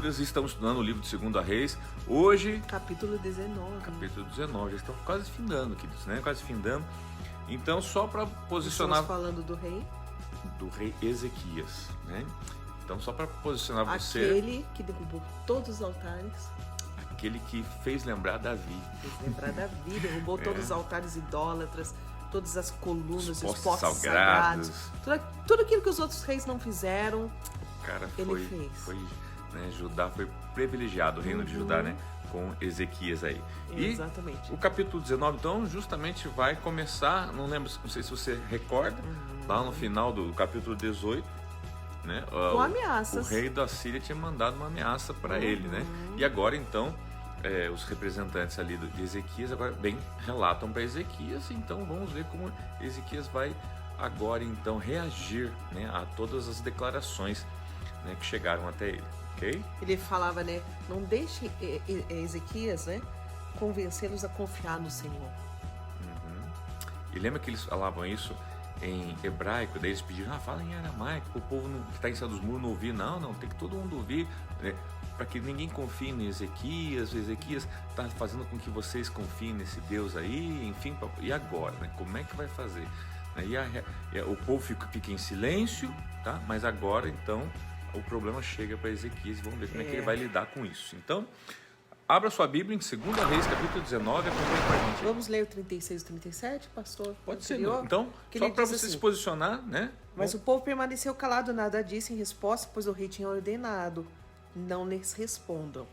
Escrituras e estamos estudando o livro de 2 Reis. Hoje, Capítulo 19. capítulo 19, já estamos quase findando, queridos, né? Quase findando. Então, só para posicionar... Estamos falando do rei. Do rei Ezequias, né? Então, só para posicionar você... Aquele que derrubou todos os altares. Aquele que fez lembrar Davi. Fez lembrar Davi, derrubou todos os altares idólatras, todas as colunas, os Postes postes sagrados. sagrados. Tudo aquilo que os outros reis não fizeram, O cara ele fez. né, Judá foi privilegiado, o reino de Judá, né? Com Ezequias aí. Exatamente. E o capítulo 19, então, justamente vai começar, não sei se você recorda, lá no final do capítulo 18, né? Com ameaças. O rei da Síria tinha mandado uma ameaça para ele, né? E agora, então, os representantes ali de Ezequias agora relatam para Ezequias, então vamos ver como Ezequias vai agora, então, reagir, né, a todas as declarações, né, que chegaram até ele, ok? Ele falava, né? Não deixe Ezequias, né? Convencê-los a confiar no Senhor. E lembra que eles falavam isso em hebraico, daí eles pediram, fala em aramaico, para o povo que está em cima dos muros não ouvir. Não, tem que todo mundo ouvir, né? Para que ninguém confie em Ezequias. O Ezequias está fazendo com que vocês confiem nesse Deus aí, enfim, e agora, né? Como é que vai fazer? E o povo fica em silêncio, tá? Mas agora, então, o problema chega para Ezequias e vamos ver como é que ele vai lidar com isso. Então, abra sua Bíblia em 2 Reis, capítulo 19, acompanhe com a gente. Vamos ler o 36 e 37, pastor? Pode ser, anterior? então, Que só ele para diz você assim, se posicionar, né? Mas o povo permaneceu calado, nada disse em resposta, pois o rei tinha ordenado, não lhes respondam.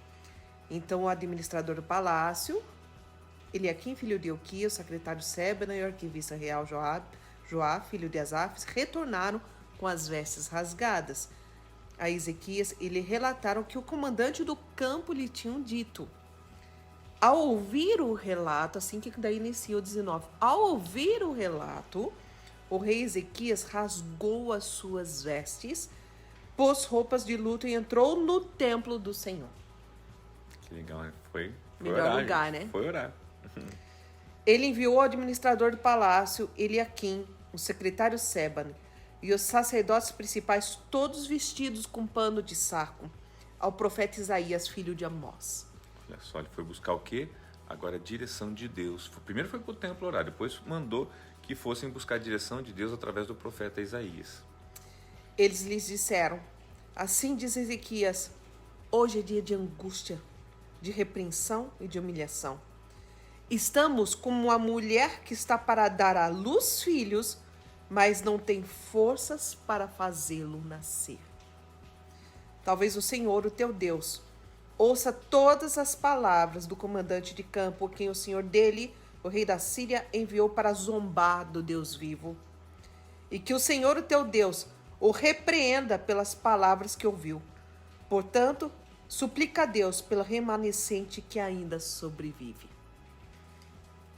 Então o administrador do palácio, Eliaquim, filho de Ilquias, o secretário Sebna e o arquivista real Joá, filho de Asaf, retornaram com as vestes rasgadas a Ezequias e lhe relataram que o comandante do campo lhe tinham dito. Ao ouvir o relato, assim que daí inicia o 19, ao ouvir o relato, o rei Ezequias rasgou as suas vestes, pôs roupas de luto e entrou no templo do Senhor. Que legal, né? Foi Melhor orar, lugar, gente. né? Foi orar. Ele enviou o administrador do palácio, Eliaquim, o secretário Seban, e os sacerdotes principais, todos vestidos com pano de saco, ao profeta Isaías, filho de Amós. Olha só, ele foi buscar o quê? Agora a direção de Deus. Primeiro foi para o templo orar, depois mandou que fossem buscar a direção de Deus através do profeta Isaías. Eles lhes disseram, assim diz Ezequias, hoje é dia de angústia, de repreensão e de humilhação. Estamos como uma mulher que está para dar à luz filhos, mas não tem forças para fazê-lo nascer. Talvez o Senhor, o teu Deus, ouça todas as palavras do comandante de campo, quem o senhor dele, o rei da Síria, enviou para zombar do Deus vivo. E que o Senhor, o teu Deus, o repreenda pelas palavras que ouviu. Portanto, suplica a Deus pelo remanescente que ainda sobrevive.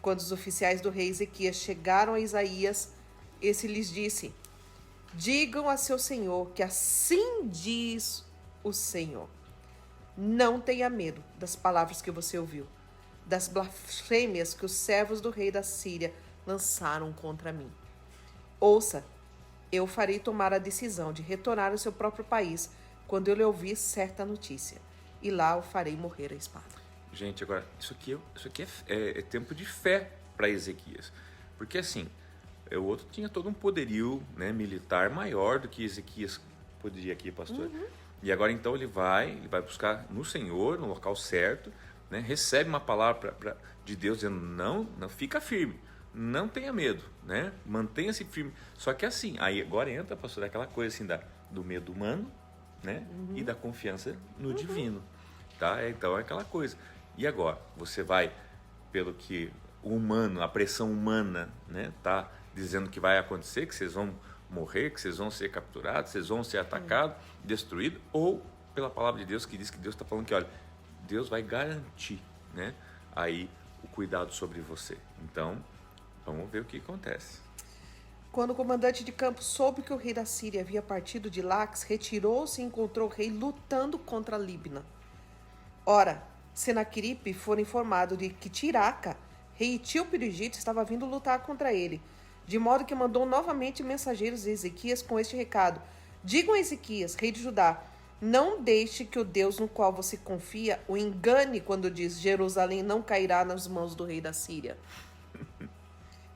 Quando os oficiais do rei Ezequias chegaram a Isaías, esse lhes disse, digam a seu senhor que assim diz o Senhor. Não tenha medo das palavras que você ouviu, das blasfêmias que os servos do rei da Síria lançaram contra mim. Ouça, eu farei tomar a decisão de retornar ao seu próprio país quando eu lhe ouvir certa notícia, e lá o farei morrer à espada. Gente, agora, isso aqui é tempo de fé para Ezequias. Porque assim, o outro tinha todo um poderio, né, militar maior do que Ezequias poderia aqui, pastor. E agora então ele vai buscar no Senhor, no local certo, né, recebe uma palavra de Deus dizendo, não fica firme, não tenha medo, né, mantenha-se firme. Só que assim, aí agora entra, pastor, aquela coisa assim do medo humano, né, e da confiança no divino, tá? Então é aquela coisa. E agora, você vai, pelo que o humano, a pressão humana, né, tá dizendo que vai acontecer, que vocês vão morrer, que vocês vão ser capturados, vocês vão ser atacados, destruídos, ou pela palavra de Deus que diz que Deus está falando que, olha, Deus vai garantir, né, aí o cuidado sobre você. Então, vamos ver o que acontece. Quando o comandante de campo soube que o rei da Síria havia partido de Laques, retirou-se e encontrou o rei lutando contra Líbna. Ora, Senaqueribe fora informado de que Tiraca, rei etíope do Egito, estava vindo lutar contra ele, de modo que mandou novamente mensageiros a Ezequias com este recado. Digam a Ezequias, rei de Judá, Não deixe que o Deus no qual você confia o engane quando diz: Jerusalém não cairá nas mãos do rei da Síria.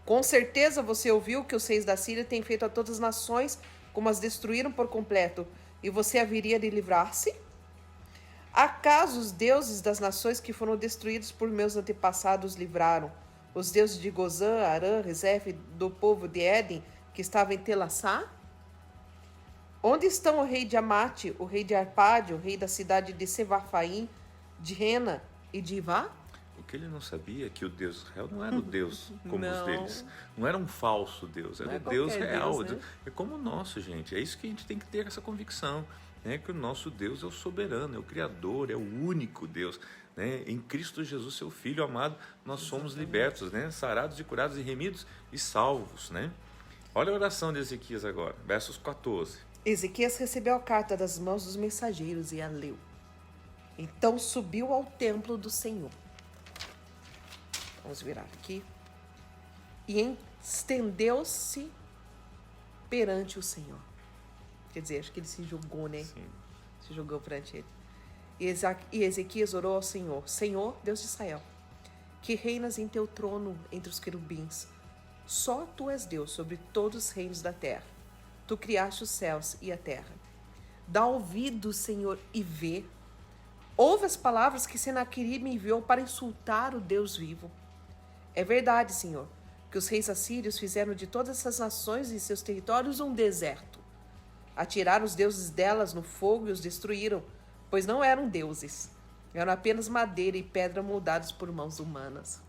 Com certeza você ouviu que os reis da Síria têm feito a todas as nações, como as destruíram por completo, e você haveria de livrar-se? Acaso os deuses das nações que foram destruídos por meus antepassados livraram? Os deuses de Gozã, Arã, Rezef, do povo de Éden, que estava em Telassá? Onde estão o rei de Amate, o rei de Arpade, o rei da cidade de Sevarfaim, de Rena e de Ivá? O que ele não sabia é que o Deus Israel não era o Deus como os Não. deles. Não era um falso Deus, era Não é o Deus qualquer real. Deus, né? É como o nosso, gente. É isso que a gente tem que ter essa convicção. Né? Que o nosso Deus é o soberano, é o Criador, é o único Deus. Né? Em Cristo Jesus, seu Filho amado, nós somos libertos, né? Sarados e curados e remidos e salvos. Né? Olha a oração de Ezequias agora, versos 14. Ezequias recebeu a carta das mãos dos mensageiros e a leu. Então subiu ao templo do Senhor. Vamos virar aqui. E estendeu-se perante o Senhor. Quer dizer, acho que ele se jogou, né? Sim. Se jogou perante ele. E Ezequias orou ao Senhor: Senhor, Deus de Israel, que reinas em teu trono entre os querubins. Só tu és Deus sobre todos os reinos da terra. Tu criaste os céus e a terra. Dá ouvido, Senhor, e vê. Ouve as palavras que Senaqueribe me enviou para insultar o Deus vivo. É verdade, Senhor, que os reis assírios fizeram de todas essas nações e seus territórios um deserto. Atiraram os deuses delas no fogo e os destruíram, pois não eram deuses. Eram apenas madeira e pedra moldados por mãos humanas.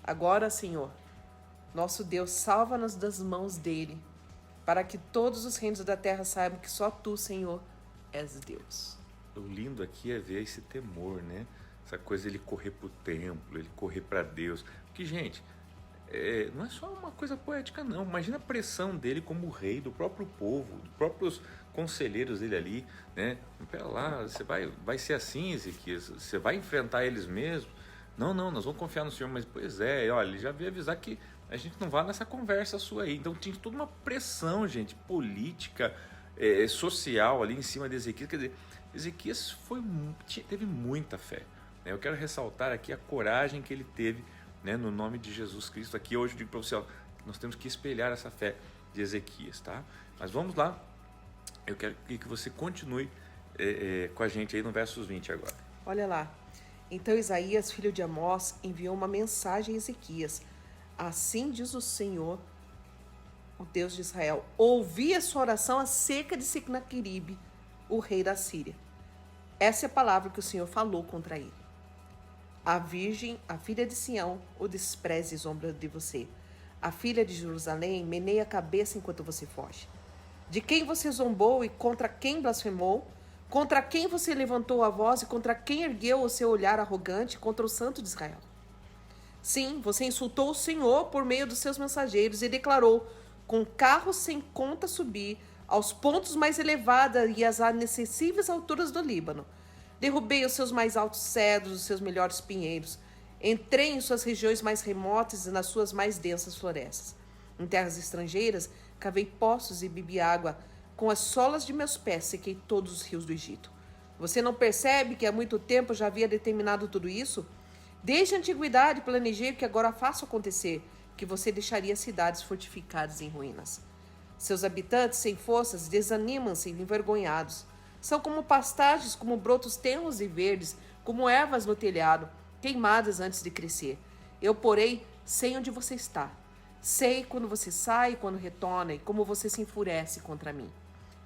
Agora, Senhor, nosso Deus, salva-nos das mãos dele, para que todos os reinos da terra saibam que só tu, Senhor, és Deus. O lindo aqui é ver esse temor, né? Essa coisa de ele correr para o templo, ele correr para Deus. Porque, gente, não é só uma coisa poética, não. Imagina a pressão dele como rei, do próprio povo, dos próprios conselheiros dele ali, né? Pera lá, você vai ser assim, Ezequias? Você vai enfrentar eles mesmo? Não, nós vamos confiar no Senhor. Mas, pois é, olha, ele já veio avisar que a gente não vai nessa conversa sua aí. Então, tinha toda uma pressão, gente, política, social ali em cima de Ezequias. Quer dizer, Ezequias teve muita fé. Né? Eu quero ressaltar aqui a coragem que ele teve, né, no nome de Jesus Cristo. Aqui hoje eu digo para você, ó, nós temos que espelhar essa fé de Ezequias, tá? Mas vamos lá, eu quero que você continue com a gente aí no versos 20 agora. Olha lá. Então Isaías, filho de Amós, enviou uma mensagem a Ezequias. Assim diz o Senhor, o Deus de Israel: ouvi a sua oração acerca de Senaqueribe, o rei da Síria. Essa é a palavra que o Senhor falou contra ele. A virgem, a filha de Sião, o despreze e zomba de você. A filha de Jerusalém meneia a cabeça enquanto você foge. De quem você zombou e contra quem blasfemou? Contra quem você levantou a voz e contra quem ergueu o seu olhar arrogante? Contra o Santo de Israel. Sim, você insultou o Senhor por meio dos seus mensageiros e declarou: com carros sem conta subir aos pontos mais elevados e às inacessíveis alturas do Líbano. Derrubei os seus mais altos cedros, os seus melhores pinheiros. Entrei em suas regiões mais remotas e nas suas mais densas florestas. Em terras estrangeiras, cavei poços e bebi água. Com as solas de meus pés, sequei todos os rios do Egito. Você não percebe que há muito tempo já havia determinado tudo isso? Desde a antiguidade planejei o que agora faço acontecer, que você deixaria cidades fortificadas em ruínas. Seus habitantes, sem forças, desanimam-se envergonhados. São como pastagens, como brotos tenros e verdes, como ervas no telhado, queimadas antes de crescer. Eu, porém, sei onde você está. Sei quando você sai e quando retorna, e como você se enfurece contra mim.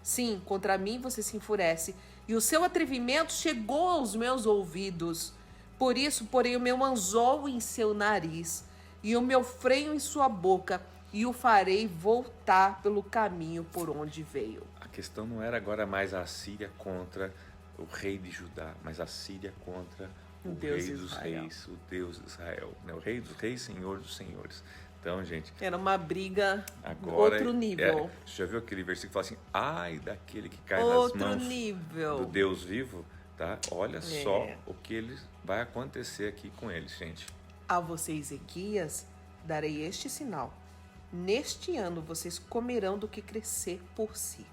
Sim, contra mim você se enfurece, e o seu atrevimento chegou aos meus ouvidos. Por isso, porei o meu anzol em seu nariz, e o meu freio em sua boca, e o farei voltar pelo caminho por onde veio. A questão não era agora mais a Síria contra o rei de Judá, mas a Síria contra o Deus rei de dos Israel. reis, o Deus de Israel, né? O rei dos reis, senhor dos senhores. Então, gente, Era uma briga agora outro nível. você já viu aquele versículo que fala assim: ai daquele que cai Outro nas mãos nível. do Deus vivo, tá? Olha só o que vai acontecer aqui com eles, gente. A você, Ezequias, darei este sinal. Neste ano vocês comerão do que crescer por si.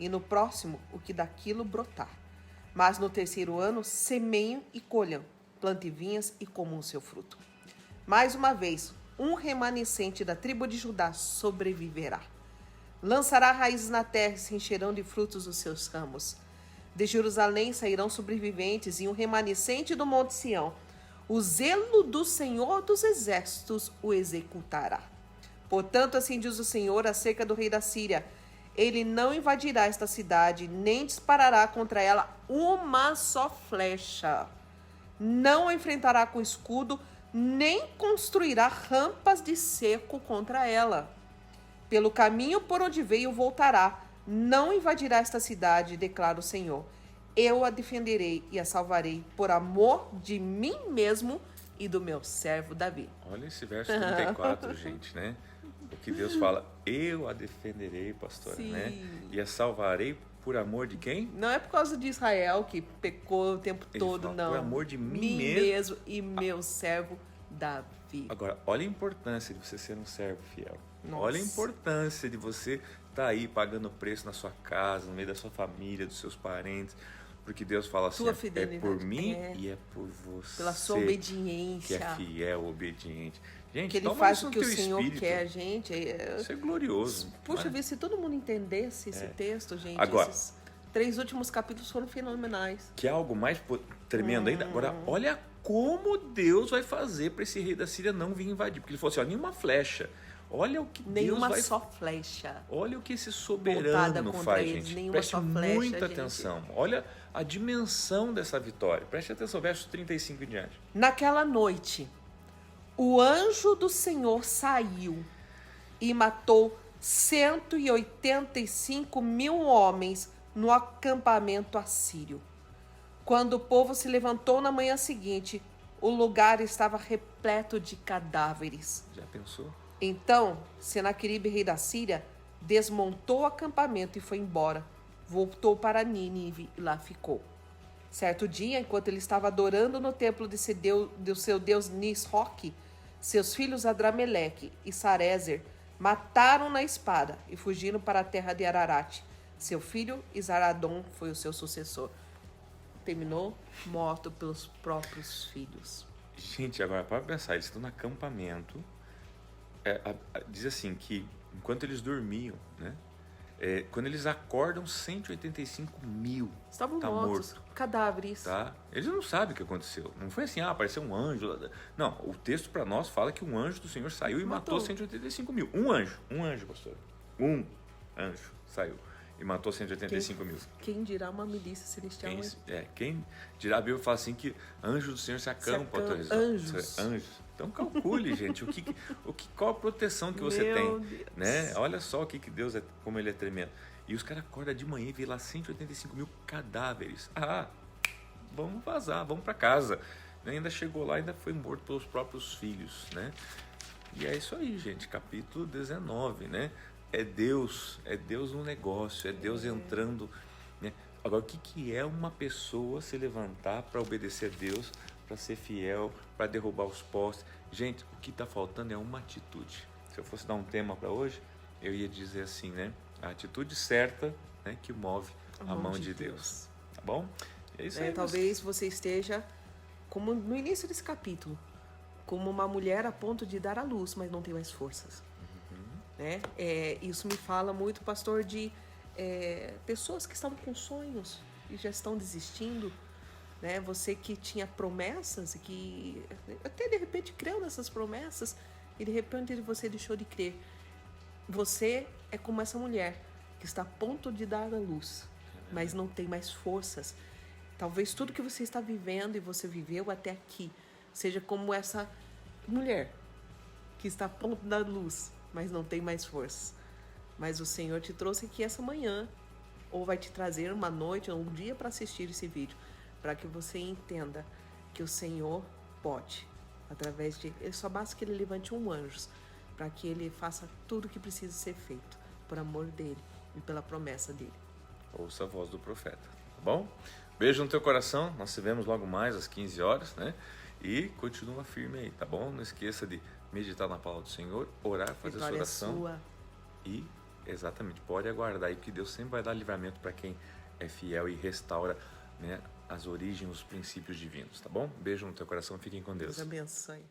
e no próximo o que daquilo brotar. Mas no terceiro ano semeiam e colham, plantem vinhas e comam o seu fruto. Mais uma vez, um remanescente da tribo de Judá sobreviverá. Lançará raízes na terra e se encherão de frutos os seus ramos. De Jerusalém sairão sobreviventes e um remanescente do monte Sião. O zelo do Senhor dos exércitos o executará. Portanto, assim diz o Senhor acerca do rei da Síria: ele não invadirá esta cidade, nem disparará contra ela uma só flecha. Não a enfrentará com escudo, nem construirá rampas de cerco contra ela. Pelo caminho por onde veio voltará, não invadirá esta cidade, declara o Senhor. Eu a defenderei e a salvarei por amor de mim mesmo e do meu servo Davi. Olha esse verso 34, gente, né? O que Deus fala, eu a defenderei, pastora, Sim. né? E a salvarei por amor de quem? Não é por causa de Israel que pecou o tempo todo, fala, não. por amor de mim mesmo e meu servo Davi. Agora, olha a importância de você ser um servo fiel. Nossa. Olha a importância de você estar aí pagando preço na sua casa, no meio da sua família, dos seus parentes. Porque Deus fala assim, Tua é fidelidade, por mim e é por você. Pela sua obediência. Que é fiel, obediente. Gente, Que ele toma faz isso o no que o teu Senhor espírito. quer, gente. Isso é glorioso. Puxa Olha. vida, se todo mundo entendesse esse texto, gente, Agora, esses 3 últimos capítulos foram fenomenais. Que é algo mais tremendo ainda. Agora, olha como Deus vai fazer para esse rei da Síria não vir invadir. Porque ele falou assim, ó, nenhuma flecha. Olha o que Nenhuma Deus vai... só flecha. Olha o que esse Voltada soberano contra faz, eles, gente. nenhuma Preste só flecha, muita gente. atenção. Olha a dimensão dessa vitória. Preste atenção, verso 35 em diante. Naquela noite, o anjo do Senhor saiu e matou 185 mil homens no acampamento assírio. Quando o povo se levantou na manhã seguinte, o lugar estava repleto de cadáveres. Já pensou? Então, Senaqueribe, rei da Síria, desmontou o acampamento e foi embora. Voltou para Nínive e lá ficou. Certo dia, enquanto ele estava adorando no templo de seu deus Nisroque, seus filhos Adrameleque e Sarezer mataram na espada e fugiram para a terra de Ararat. Seu filho Isaradom foi o seu sucessor. Terminou morto pelos próprios filhos. Gente, agora para pensar, eles estão no acampamento. Diz assim que enquanto eles dormiam, né? Quando eles acordam, 185 mil Estavam tá mortos, morto, cadáveres. tá? Eles não sabem o que aconteceu. Não foi assim, apareceu um anjo. Não, o texto para nós fala que um anjo do Senhor saiu e matou 185 mil. Um anjo, pastor. Um anjo saiu e matou 185 mil. Quem dirá uma milícia celestial? Quem dirá, a Bíblia fala assim que anjos do Senhor se acampam. Anjos. Então calcule, gente, qual a proteção que você tem, Deus. né? Olha só Deus como ele é tremendo. E os caras acordam de manhã e vê lá 185 mil cadáveres. Vamos vazar, vamos para casa. Ainda chegou lá, ainda foi morto pelos próprios filhos, né? E é isso aí, gente, capítulo 19, né? É Deus no negócio, é Deus entrando, né? Agora, o que é uma pessoa se levantar para obedecer a Deus, para ser fiel, para derrubar os postes? Gente, o que está faltando é uma atitude. Se eu fosse dar um tema para hoje, eu ia dizer assim, né? A atitude certa, né, que move a mão de Deus. Tá bom? É isso aí. Talvez você esteja, como no início desse capítulo, como uma mulher a ponto de dar à luz, mas não tem mais forças. Né? Isso me fala muito, pastor, de pessoas que estavam com sonhos e já estão desistindo, né? Você que tinha promessas e que até de repente creu nessas promessas e de repente você deixou de crer. Você é como essa mulher que está a ponto de dar à luz, mas não tem mais forças. Talvez tudo que você está vivendo e você viveu até aqui seja como essa mulher que está a ponto de dar luz, mas não tem mais força. Mas o Senhor te trouxe aqui essa manhã, ou vai te trazer uma noite ou um dia para assistir esse vídeo, para que você entenda que o Senhor pode, através de... Só basta que Ele levante um anjo, para que Ele faça tudo o que precisa ser feito, por amor dEle e pela promessa dEle. Ouça a voz do profeta, tá bom? Beijo no teu coração, nós se vemos logo mais às 15 horas, né? E continua firme aí, tá bom? Não esqueça de meditar na palavra do Senhor, orar, fazer sua oração. E Exatamente, pode aguardar aí, que Deus sempre vai dar livramento para quem é fiel e restaura, né, as origens, os princípios divinos, tá bom? Beijo no teu coração, fiquem com Deus. Deus abençoe.